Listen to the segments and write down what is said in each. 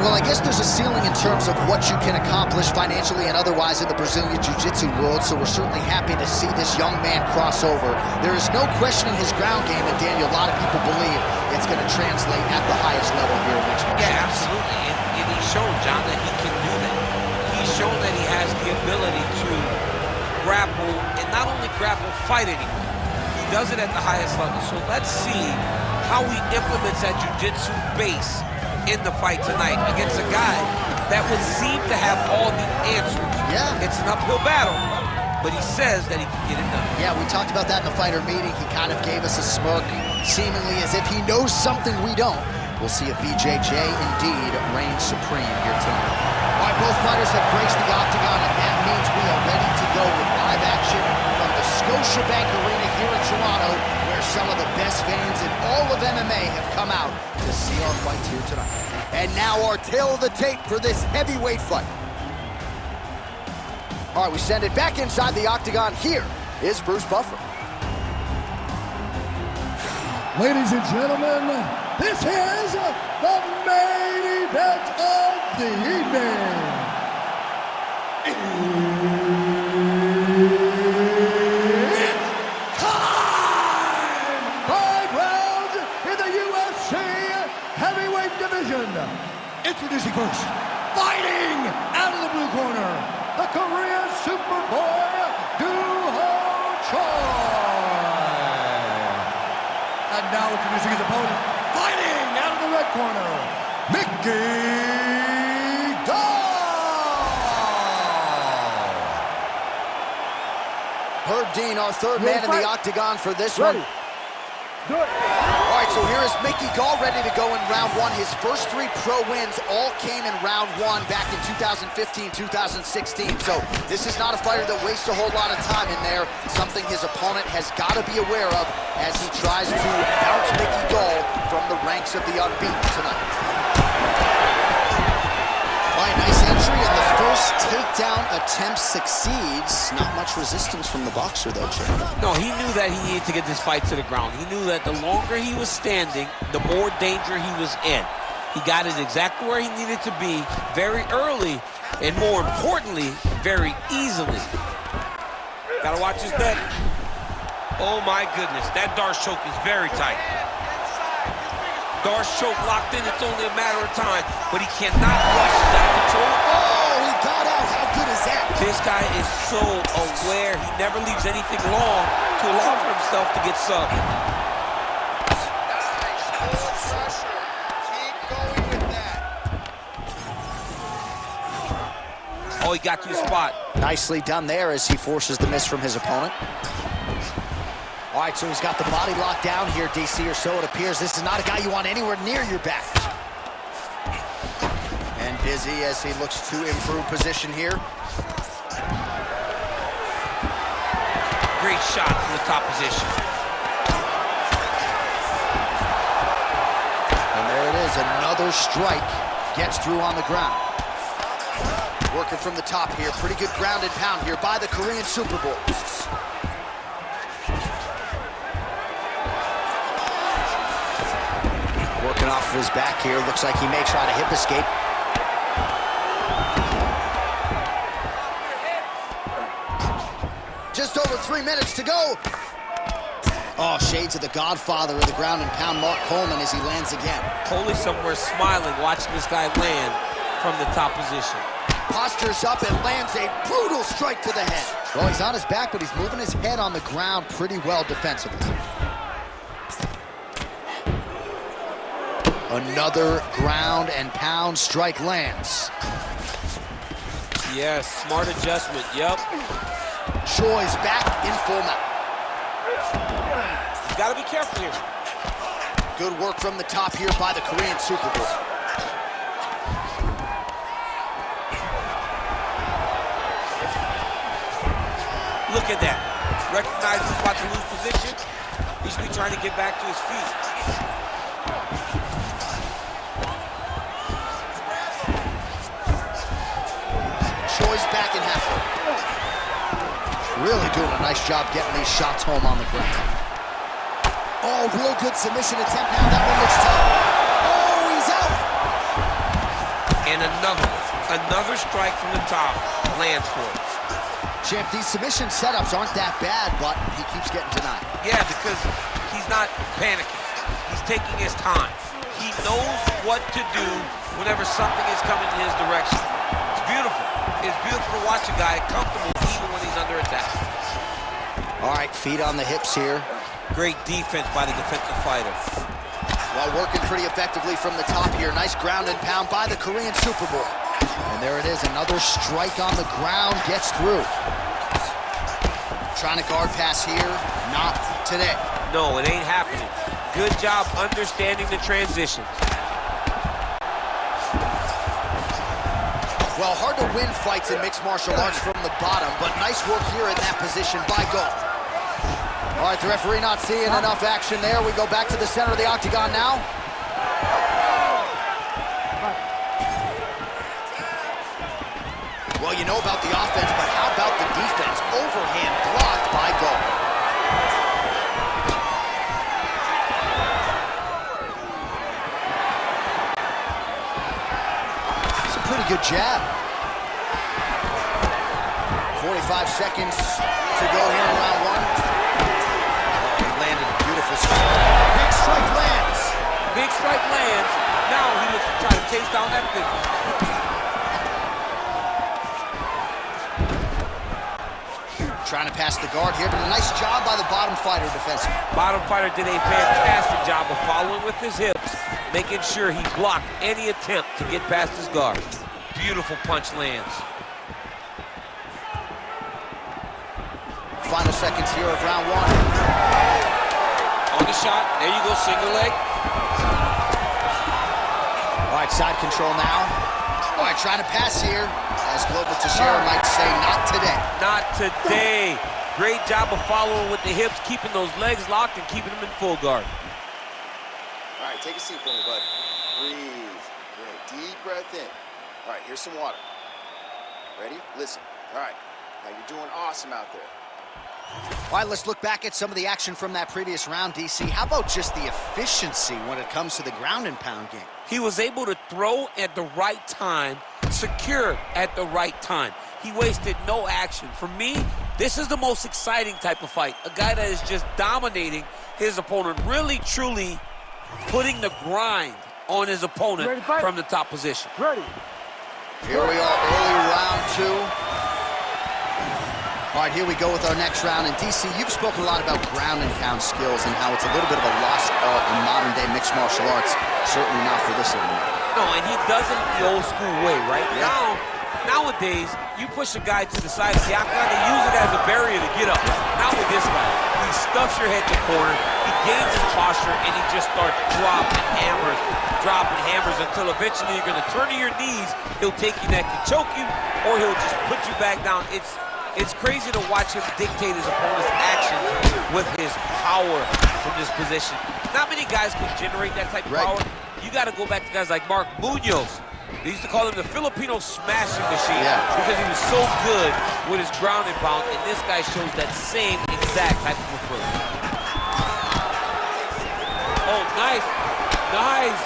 well, I guess there's a ceiling in terms of what you can accomplish financially and otherwise in the Brazilian Jiu-Jitsu world, so we're certainly happy to see this young man cross over. There is no questioning his ground game, and Daniel, a lot of people believe it's going to translate at the highest level here in mixed martial arts. Yeah, absolutely, and he's shown, John, that he can do that. He's shown that he has the ability to grapple, and not only grapple, fight anymore. He does it at the highest level, so let's see how he implements that jiu-jitsu base in the fight tonight against a guy that would seem to have all the answers. Yeah. It's an uphill battle, but he says that he can get it done. Yeah, we talked about that in the fighter meeting. He kind of gave us a smirk, seemingly as if he knows something we don't. We'll see if BJJ indeed reigns supreme here tonight. All right, both fighters have graced the octagon, and that means we are ready to go with live action from the Scotiabank Arena here in Toronto, where some of the best fans in all of MMA have come out to see our fights here tonight. And now our tail of the tape for this heavyweight fight. All right, we send it back inside the octagon. Here is Bruce Buffer. Ladies and gentlemen, this is the main event of the evening. It's time! 5 rounds in the UFC heavyweight division. Introducing first, fighting out of the blue corner, the Korean Superboy, And now introducing his opponent, fighting out of the red corner, Mickey Gall! Herb Dean, our third man in the octagon for this one. Good. All right, so here is Mickey Gall ready to go in round one. His first 3 pro wins all came in round 1 back in 2015, 2016. So this is not a fighter that wastes a whole lot of time in there. Something his opponent has got to be aware of as he tries to bounce Mickey Gall from the ranks of the unbeaten tonight. All right, nice entry, and the first takedown attempt succeeds. Not much resistance from the boxer, though, Chip. No, he knew that he needed to get this fight to the ground. He knew that the longer he was standing, the more danger he was in. He got it exactly where he needed to be very early, and more importantly, very easily. Gotta watch his neck. Oh my goodness, that Darce choke is very tight. Darce choke locked in, it's only a matter of time, but he cannot rush that control. Oh, he got out. How good is that? This guy is so aware. He never leaves anything long to allow for himself to get subbed. Nice, full pressure. Keep going with that. Oh, he got to the spot. Nicely done there as he forces the miss from his opponent. All right, so he's got the body locked down here, DC, or so it appears. This is not a guy you want anywhere near your back. And busy as he looks to improve position here. Great shot from the top position. And there it is, another strike. Gets through on the ground. Working from the top here. Pretty good ground and pound here by the Korean Superboy. Working off of his back here. Looks like he may try to hip escape. Just over 3 minutes to go. Oh, shades of the godfather of the ground and pound, Mark Coleman, as he lands again. Coley somewhere smiling, watching this guy land from the top position. Postures up and lands a brutal strike to the head. Well, he's on his back, but he's moving his head on the ground pretty well defensively. Another ground and pound strike lands. Yes, smart adjustment, yep. Choi's back in full mount. You gotta be careful here. Good work from the top here by the Korean Superboy. Look at that. Recognize he's about to lose position. He should be trying to get back to his feet. Choi's back in halfway. Really doing a nice job getting these shots home on the ground. Oh, real good submission attempt now. That one looks tough. Oh, he's out. And another strike from the top lands for him. Champ, these submission setups aren't that bad, but he keeps getting denied. Yeah, because he's not panicking. He's taking his time. He knows what to do whenever something is coming in his direction. It's beautiful. It's beautiful to watch a guy comfortable even when he's under attack. All right, feet on the hips here. Great defense by the defensive fighter. While working pretty effectively from the top here. Nice ground and pound by the Korean Superboy. And there it is, another strike on the ground, gets through. Trying to guard pass here, not today. No, it ain't happening. Good job understanding the transitions. Well, hard to win fights in mixed martial arts from the bottom, but nice work here in that position by Gold. All right, the referee not seeing enough action there. We go back to the center of the octagon now. Well, you know about the offense, but how about the defense? Overhand blocked by Gold. It's a pretty good jab. 45 seconds to go here in round one. He landed a beautiful strike. Big strike lands. Big strike lands. Now he looks to try to chase down that victory. Trying to pass the guard here, but a nice job by the bottom fighter defensively. Bottom fighter did a fantastic job of following with his hips, making sure he blocked any attempt to get past his guard. Beautiful punch lands. Final seconds here of round one. On the shot, there you go, single leg. All right, side control now. All right, trying to pass here. As Global Teixeira might say, not today. Not today. Great job of following with the hips, keeping those legs locked and keeping them in full guard. All right, take a seat for me, bud. Breathe. Great. Deep breath in. All right, here's some water. Ready? Listen. All right. Now you're doing awesome out there. All right, let's look back at some of the action from that previous round, DC. How about just the efficiency when it comes to the ground and pound game? He was able to throw at the right time, secure at the right time. He wasted no action. For me, this is the most exciting type of fight. A guy that is just dominating his opponent, really, truly putting the grind on his opponent from the top position. Ready. Here we are, early round two. All right, here we go with our next round. And DC, you've spoken a lot about ground and pound skills and how it's a little bit of a lost art in modern day mixed martial arts. Certainly not for this one. No, and he does it the old school way, right? Yeah. Nowadays, you push a guy to the side of the octagon, they use it as a barrier to get up. Not with this guy. He stuffs your head to corner, he gains his posture, and he just starts dropping hammers until eventually you're going to turn to your knees, he'll take your neck and choke you, or he'll just put you back down. It's crazy to watch him dictate his opponent's actions with his power from this position. Not many guys can generate that type of power. You got to go back to guys like Mark Munoz. They used to call him the Filipino smashing machine because he was so good with his ground and pound, and this guy shows that same exact type of approach. Oh, nice. Nice.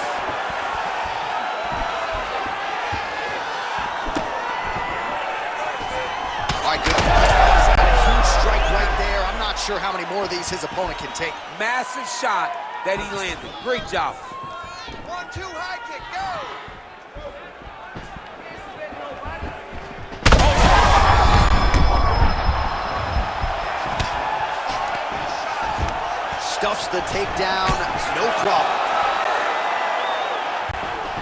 All right, good. He's got a huge strike right there. I'm not sure how many more of these his opponent can take. Massive shot that he landed. Great job. 1-2 high kick, go! Stuffs the takedown, no problem.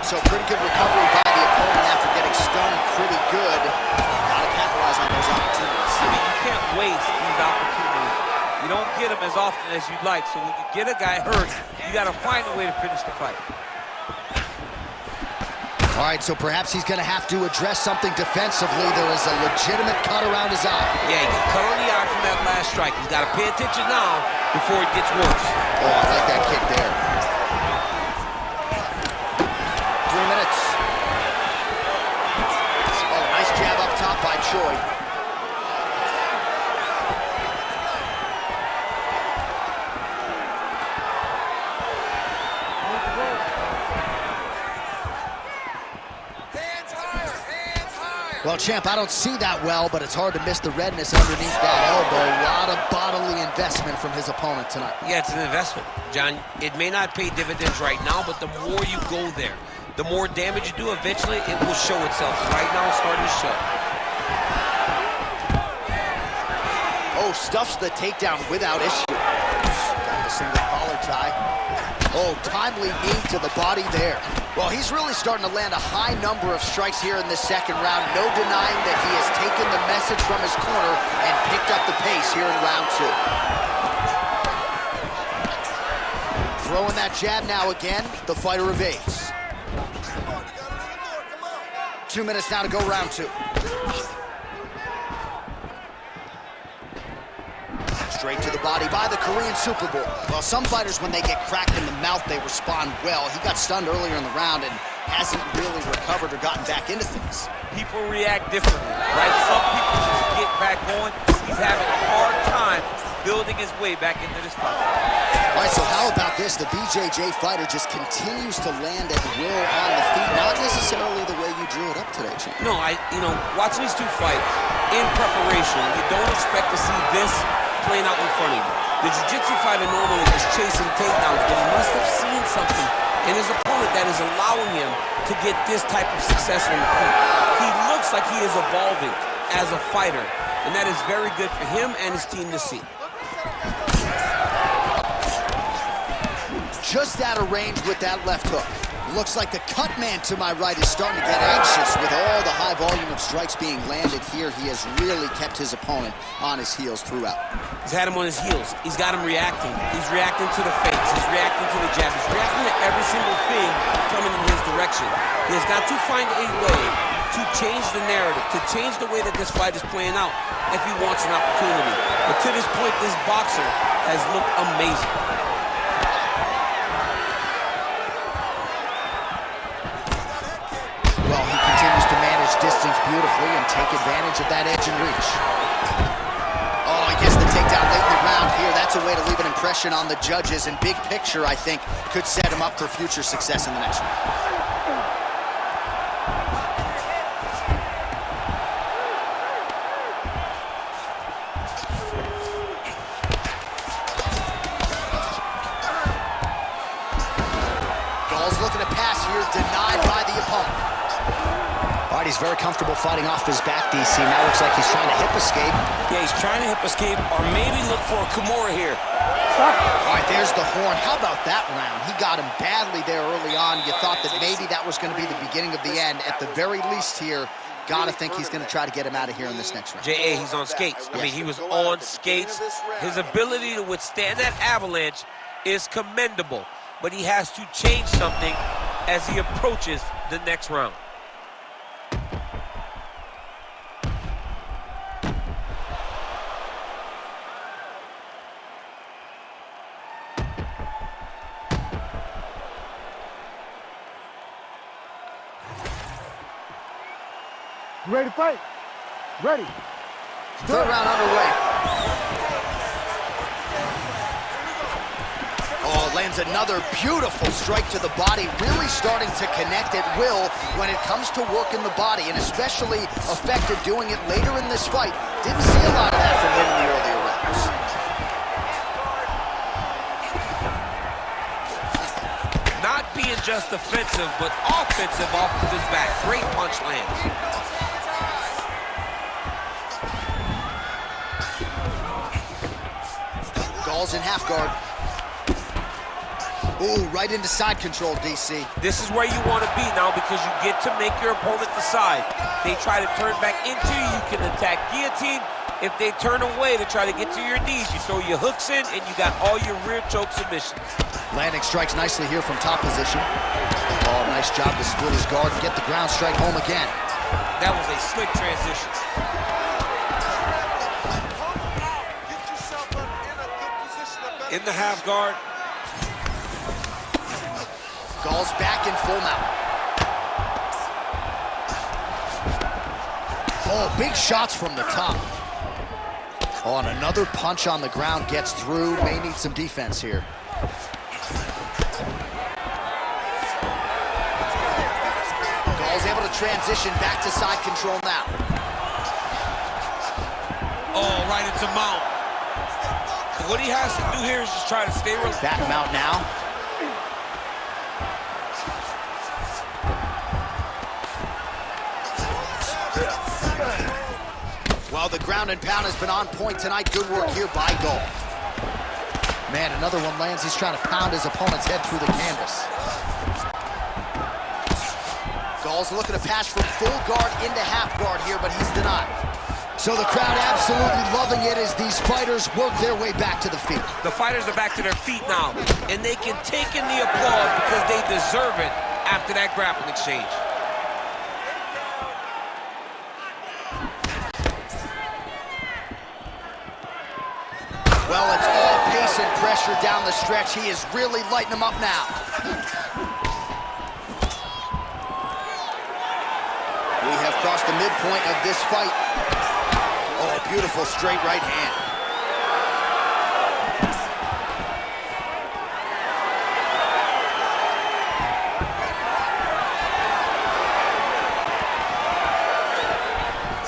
So pretty good recovery by the opponent after getting stunned pretty good. Gotta capitalize on those opportunities. I mean, you can't waste these opportunities. You don't get them as often as you'd like. So when you get a guy hurt, you gotta find a way to finish the fight. All right, so perhaps he's gonna have to address something defensively. There is a legitimate cut around his eye. Yeah, he got cut on the eye from that last strike. He's gotta pay attention now before it gets worse. Oh, I like that kick there. 3 minutes. Oh, nice jab up top by Choi. Hands Well, champ, I don't see that well, but it's hard to miss the redness underneath that elbow. A lot of bodily investment from his opponent tonight. Yeah, it's an investment, John. It may not pay dividends right now, but the more you go there, the more damage you do, eventually it will show itself. Right now, it's starting to show. Oh, stuffs the takedown without issue. A single collar tie. Oh, timely knee to the body there. Well, he's really starting to land a high number of strikes here in this second round. No denying that he has taken the message from his corner and picked up the pace here in round 2. Throwing that jab now again, the fighter evades. 2 minutes now to go round 2. Straight to the body by the Korean Super Bowl. Well, some fighters, when they get cracked in the mouth, they respond well. He got stunned earlier in the round and hasn't really recovered or gotten back into things. People react differently, right? Some people just get back going. He's having a hard time building his way back into this fight. All right, so how about this? The BJJ fighter just continues to land at will on the feet. Not necessarily the way you drew it up today, champ. No, watching these two fight in preparation, you don't expect to see this playing out in front of you. The jiu-jitsu fighter normally is chasing takedowns, but he must have seen something in his opponent that is allowing him to get this type of success on the feet. He looks like he is evolving as a fighter, and that is very good for him and his team to see. Just out of range with that left hook. Looks like the cut man to my right is starting to get anxious with all the high volume of strikes being landed here. He has really kept his opponent on his heels throughout. He's had him on his heels. He's got him reacting. He's reacting to the fakes. He's reacting to the jab. He's reacting to every single thing coming in his direction. He has got to find a way to change the narrative, to change the way that this fight is playing out if he wants an opportunity. But to this point, this boxer has looked amazing. Well, he continues to manage distance beautifully and take advantage of that edge and reach. Oh, he gets the takedown late in the round here. That's a way to leave an impression on the judges, and big picture, I think, could set him up for future success in the next round. Gall's looking to pass here, denied by the opponent. All right, he's very comfortable fighting off his back, DC. Now looks like he's trying to hip escape. Yeah, he's trying to hip escape or maybe look for a Kimura here. All right, there's the horn. How about that round? He got him badly there early on. You thought that maybe that was going to be the beginning of the end. At the very least here, gotta think he's going to try to get him out of here in this next round. J.A., he's on skates. I mean, he was on skates. His ability to withstand that avalanche is commendable, but he has to change something as he approaches the next round. You ready to fight? Ready. Third round underway. Oh, lands another beautiful strike to the body, really starting to connect at will when it comes to working the body, and especially effective doing it later in this fight. Didn't see a lot of that from him in the earlier rounds. Not being just defensive, but offensive off of his back. Great punch lands. Gall's in half guard. Ooh, right into side control, DC. This is where you want to be now because you get to make your opponent decide. They try to turn back into you, you can attack guillotine. If they turn away to try to get to your knees, you throw your hooks in and you got all your rear choke submissions. Landing strikes nicely here from top position. Oh, nice job to split his guard and get the ground strike home again. That was a slick transition. In the half guard. Gall's back in full mount. Oh, big shots from the top. Oh, and another punch on the ground gets through. May need some defense here. Gall's able to transition back to side control now. Oh, right into mount. What he has to do here is just try to stay relaxed. Back mount now. Well, the ground and pound has been on point tonight. Good work here by Gall. Man, another one lands. He's trying to pound his opponent's head through the canvas. Gall's looking to pass from full guard into half guard here, but he's denied. So the crowd absolutely loving it as these fighters work their way back to the field. The fighters are back to their feet now, and they can take in the applause because they deserve it after that grappling exchange. Well, it's all pace and pressure down the stretch. He is really lighting them up now. We have crossed the midpoint of this fight. Oh, a beautiful straight right hand.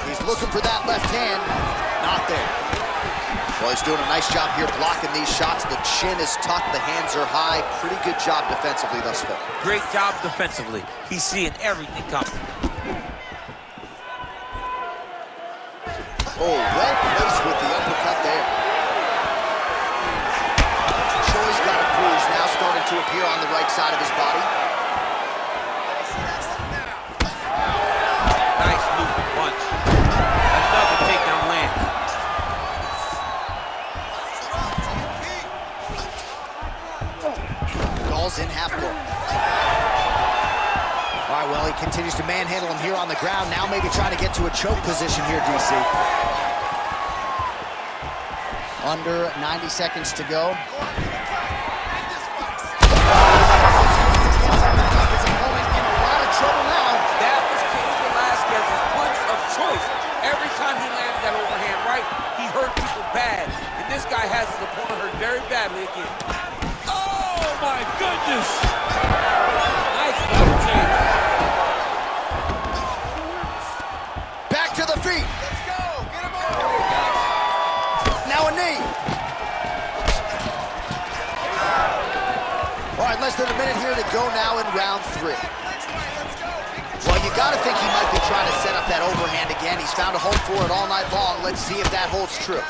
He's looking for that left hand. Not there. Well, he's doing a nice job here blocking these shots. The chin is tucked, the hands are high. Pretty good job defensively thus far. Great job defensively. He's seeing everything coming. Oh, well placed with the uppercut there. Choi's got a bruise now starting to appear on the right side of his body. Nice looping punch. Another takedown land. Gall's in half guard. All right, well, he continues to manhandle him here on the ground. Now maybe trying to get to a choke position here, DC. Under 90 seconds to go. His opponent in a lot of trouble now. That was Cain Velasquez's punch of choice. Every time he landed that overhand right, he hurt people bad. And this guy has his opponent hurt very badly again. Oh, my goodness! Nice double change. Back to the feet. Let's go. Get him over. Now a knee. All right, less than a minute here to go now in round 3. Well, you got to think he might be trying to set up that overhand again. He's found a home for it all night long. Let's see if that holds true.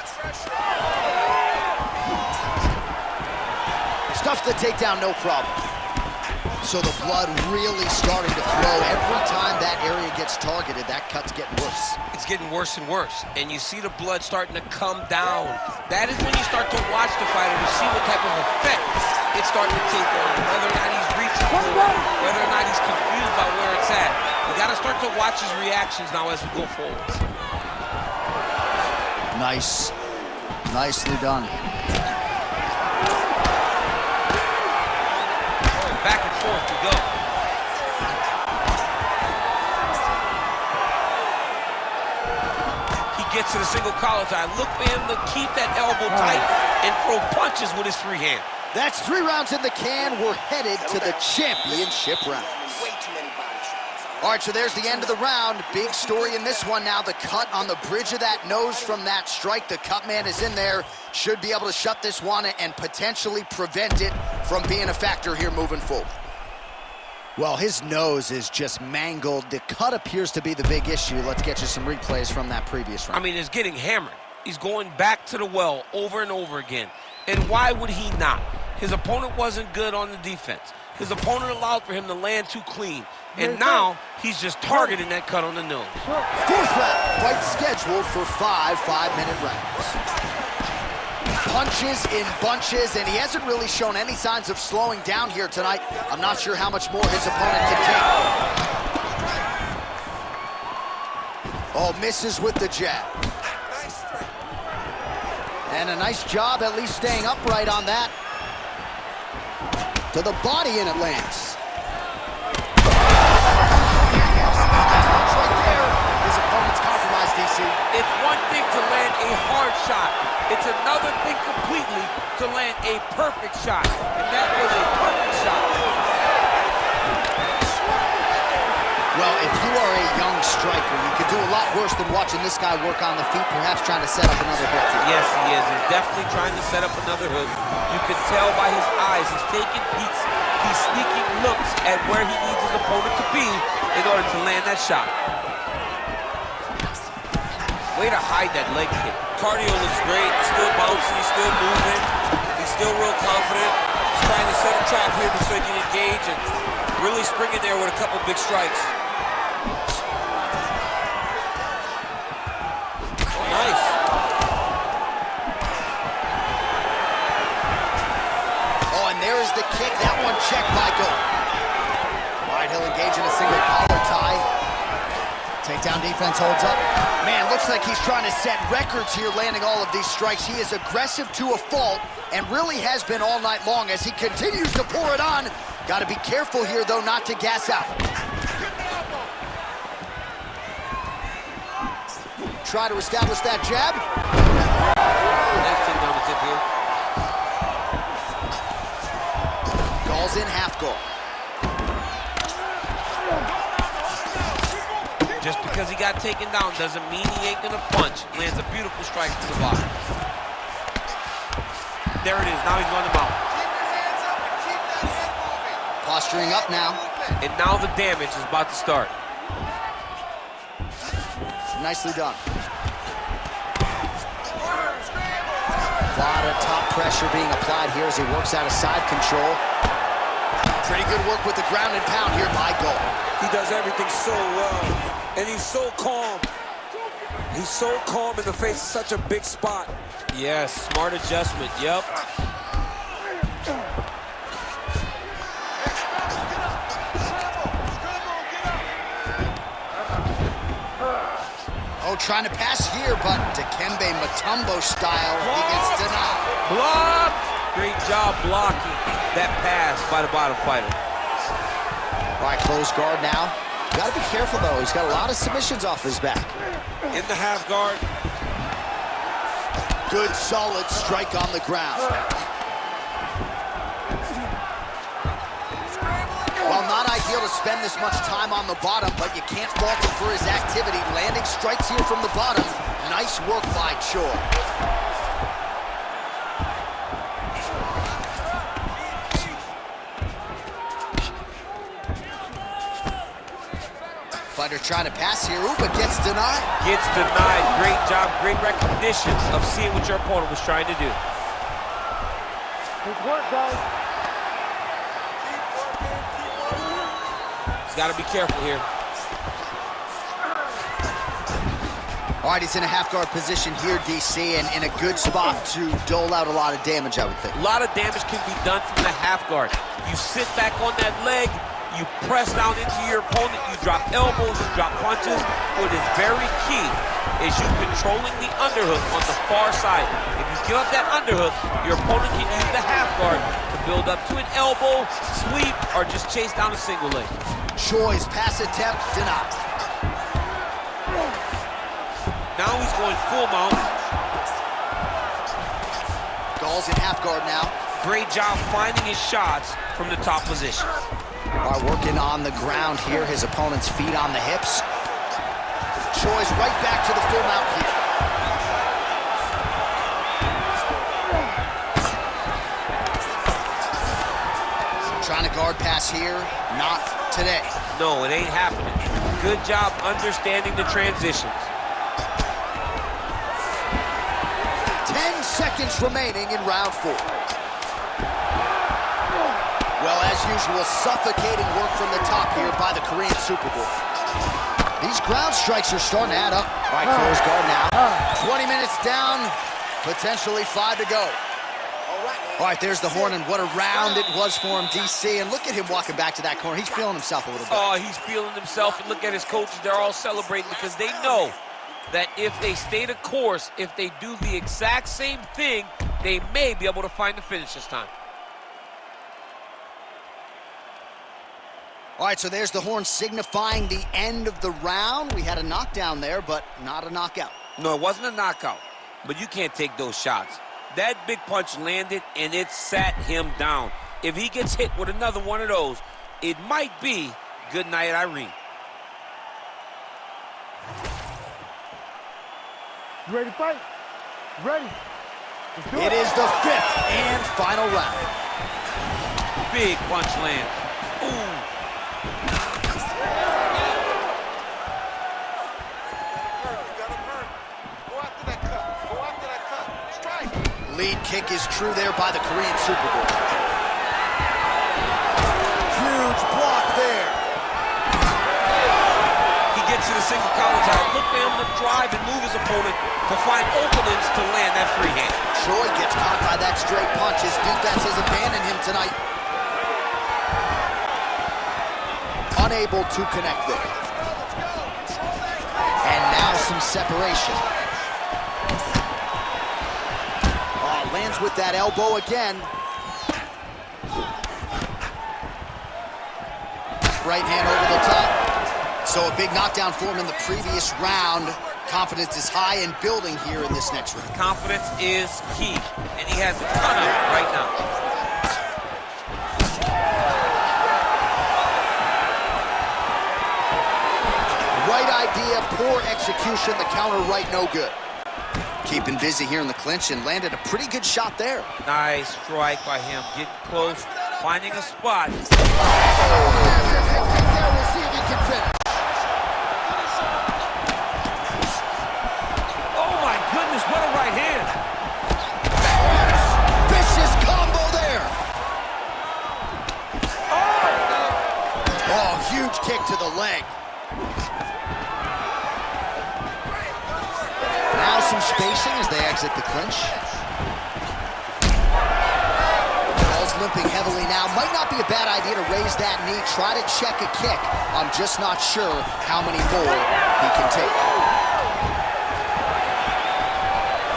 Stuffs the takedown, no problem. So the blood really starting to flow. Every time that area gets targeted, that cut's getting worse. It's getting worse and worse. And you see the blood starting to come down. That is when you start to watch the fighter to see what type of effect it's starting to take on him. Whether or not he's reaching for it, whether or not he's confused by where it's at. You got to start to watch his reactions now as we go forward. Nice. Nicely done. Back and forth we go. He gets to the single collar tie. Look for him to keep that elbow tight and throw punches with his free hand. That's 3 rounds in the can. We're headed to the championship rounds. Way too many body shots. All right, so there's the end of the round. Big story in this one now. The cut on the bridge of that nose from that strike. The cut man is in there. Should be able to shut this one and potentially prevent it from being a factor here moving forward. Well, his nose is just mangled. The cut appears to be the big issue. Let's get you some replays from that previous round. I mean, it's getting hammered. He's going back to the well over and over again. And why would he not? His opponent wasn't good on the defense. His opponent allowed for him to land too clean. And now he's just targeting that cut on the nose. 4th round, fight scheduled for 5 5-minute rounds. Punches in bunches, and he hasn't really shown any signs of slowing down here tonight. I'm not sure how much more his opponent can take. Oh, misses with the jab. And a nice job at least staying upright on that. To the body, and it lands. Right there, his opponent's compromised, DC. It's one thing to land a hard shot. It's another thing completely to land a perfect shot. And that was a perfect shot. Well, if you are a young striker, you could do a lot worse than watching this guy work on the feet, perhaps trying to set up another hook. Yes, he is. He's definitely trying to set up another hook. You can tell by his eyes. He's taking peeks. He's sneaking looks at where he needs his opponent to be in order to land that shot. Way to hide that leg kick. Cardio looks great. He's still bouncing. He's still moving. He's still real confident. He's trying to set a trap here so he can engage and really spring in there with a couple big strikes. Nice. Oh, and there's the kick. That one checked by Go. All right, he'll engage in a single collar tie. Takedown defense holds up. Man, looks like he's trying to set records here, landing all of these strikes. He is aggressive to a fault and really has been all night long as he continues to pour it on. Got to be careful here, though, not to gas out. Try to establish that jab. Nice takedown to tip here. Calls in half guard. Just because he got taken down doesn't mean he ain't gonna punch. Lands a beautiful strike to the bottom. There it is. Now he's going to mount. Posturing up now. And now the damage is about to start. Nicely done. A lot of top pressure being applied here as he works out of side control. Pretty good work with the ground and pound here by Go. He does everything so well, and he's so calm. He's so calm in the face of such a big spot. Yes, smart adjustment, yep. Oh, trying to pass here, but Dikembe Mutombo style, he gets denied. Blocked! Great job blocking that pass by the bottom fighter. All right, close guard now. Got to be careful, though. He's got a lot of submissions off his back. In the half guard. Good, solid strike on the ground. Well, not ideal to spend this much time on the bottom, but you can't fault him for his activity. Landing strikes here from the bottom. Nice work by Choi. Fighter trying to pass here, ooh, but gets denied. Gets denied. Great job, great recognition of seeing what your opponent was trying to do. Good work, guys. He's got to be careful here. All right, he's in a half-guard position here, DC, and in a good spot to dole out a lot of damage, I would think. A lot of damage can be done from the half guard. You sit back on that leg, you press down into your opponent, you drop elbows, you drop punches. What is very key is you controlling the underhook on the far side. If you give up that underhook, your opponent can use the half guard to build up to an elbow, sweep, or just chase down a single leg. Choi's pass attempt denied. Now he's going full mount. Gall's in half guard now. Great job finding his shots from the top position. Are working on the ground here. His opponent's feet on the hips. Choi's right back to the full mount here. Trying to guard pass here. Not today. No, it ain't happening. Good job understanding the transitions. 10 seconds remaining in round 4. Well, as usual, suffocating work from the top here by the Korean Superboy. These ground strikes are starting to add up. All right, close guard now. 20 minutes down, potentially 5 to go. All right, there's the horn, and what a round it was for him, DC. And look at him walking back to that corner. He's feeling himself a little bit. Oh, he's feeling himself, and look at his coaches. They're all celebrating because they know that if they stay the course, if they do the exact same thing, they may be able to find the finish this time. All right, so there's the horn signifying the end of the round. We had a knockdown there, but not a knockout. No, it wasn't a knockout, but you can't take those shots. That big punch landed, and it sat him down. If he gets hit with another one of those, it might be good night, Irene. You ready to fight? Ready. Let's do It is the fifth and final round. Big punch lands. Ooh. Lead kick is true there by the Korean Superboy. Huge block there. He gets to the single collar tie. Look for him to drive and move his opponent to find openings to land that free hand. Choi gets caught by that straight punch. His defense has abandoned him tonight. Unable to connect there. And now some separation. Lands with that elbow again. Right hand over the top. So a big knockdown for him in the previous round. Confidence is high and building here in this next round. Confidence is key, and he has a ton of it right now. Right idea, poor execution. The counter right, no good. Keeping busy here in the clinch and landed a pretty good shot there. Nice strike by him, getting close, finding a spot. We'll see if he can finish. Oh my goodness, what a right hand. Vicious combo there. Oh, huge kick to the leg. Now some spacing as they exit the clinch. Ball's limping heavily now. Might not be a bad idea to raise that knee, try to check a kick. I'm just not sure how many more he can take.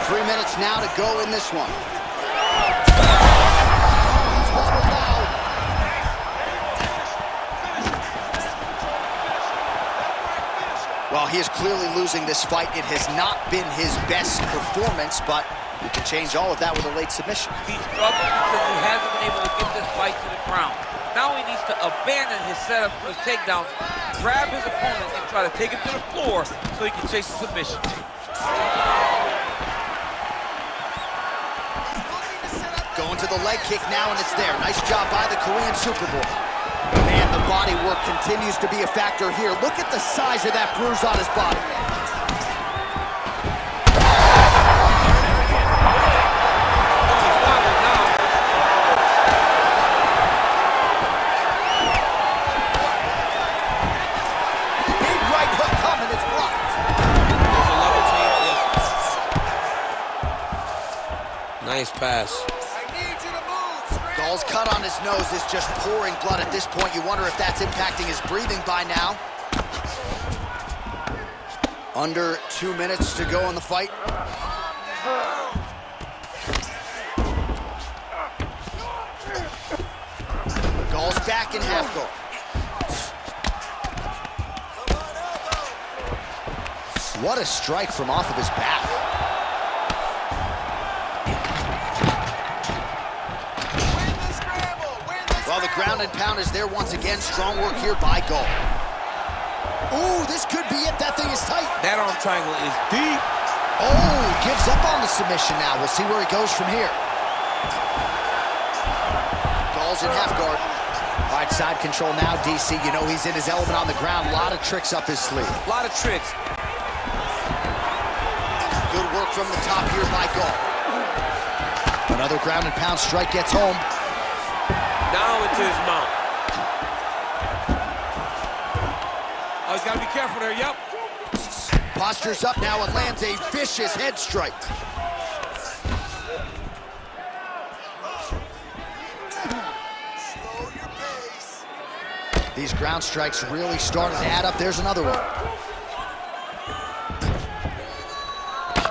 3 minutes now to go in this one. Well, he is clearly losing this fight. It has not been his best performance, but he can change all of that with a late submission. He struggled because he hasn't been able to get this fight to the ground. Now he needs to abandon his setup for his takedowns, grab his opponent, and try to take him to the floor so he can chase the submission. Going to the leg kick now, and it's there. Nice job by the Korean Superboy. Man, the body work continues to be a factor here. Look at the size of that bruise on his body. Big right hook coming, it's blocked. Nice pass. Gall's cut on his nose is just pouring blood at this point. You wonder if that's impacting his breathing by now. Under 2 minutes to go in the fight. Gall's back in half guard. What a strike from off of his back. Well, the ground and pound is there once again. Strong work here by Gall. Ooh, this could be it. That thing is tight. That arm triangle is deep. Oh, gives up on the submission now. We'll see where he goes from here. Gall's in half guard. All right, side control now, DC. You know he's in his element on the ground. A lot of tricks up his sleeve. A lot of tricks. Good work from the top here by Gall. Another ground and pound strike gets home. Now into his mount. Oh, he's got to be careful there, yep. Postures up now and lands a vicious head strike. Slow your pace. These ground strikes really started to add up. There's another one.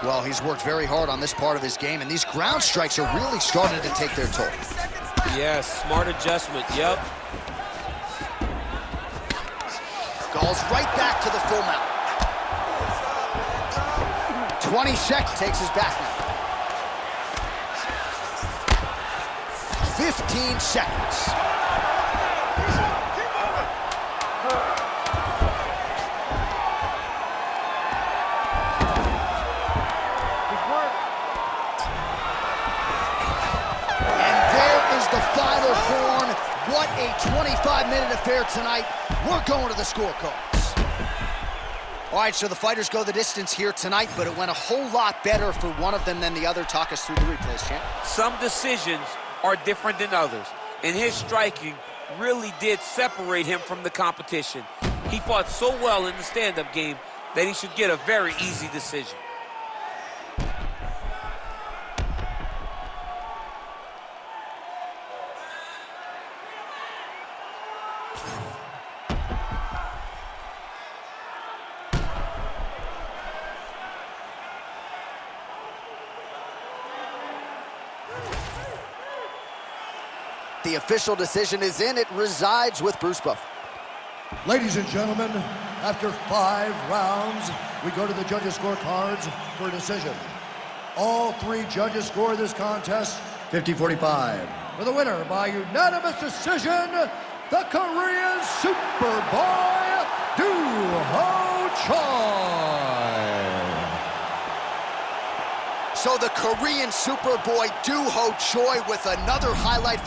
Well, he's worked very hard on this part of his game, and these ground strikes are really starting to take their toll. Yes, smart adjustment, yep. Gall's right back to the full mount. 20 seconds takes us back now. 15 seconds. the final horn. What a 25-minute affair tonight. We're going to the scorecards. All right, so the fighters go the distance here tonight, but it went a whole lot better for one of them than the other. Talk us through the replays, champ. Some decisions are different than others, and his striking really did separate him from the competition. He fought so well in the stand-up game that he should get a very easy decision. The official decision is in. It resides with Bruce Buffer. Ladies and gentlemen, after 5 rounds, we go to the judges' scorecards for a decision. All 3 judges score this contest 50-45. For the winner by unanimous decision, the Korean Superboy, Doo-Ho Choi. So the Korean Superboy Doo-Ho Choi with another highlight.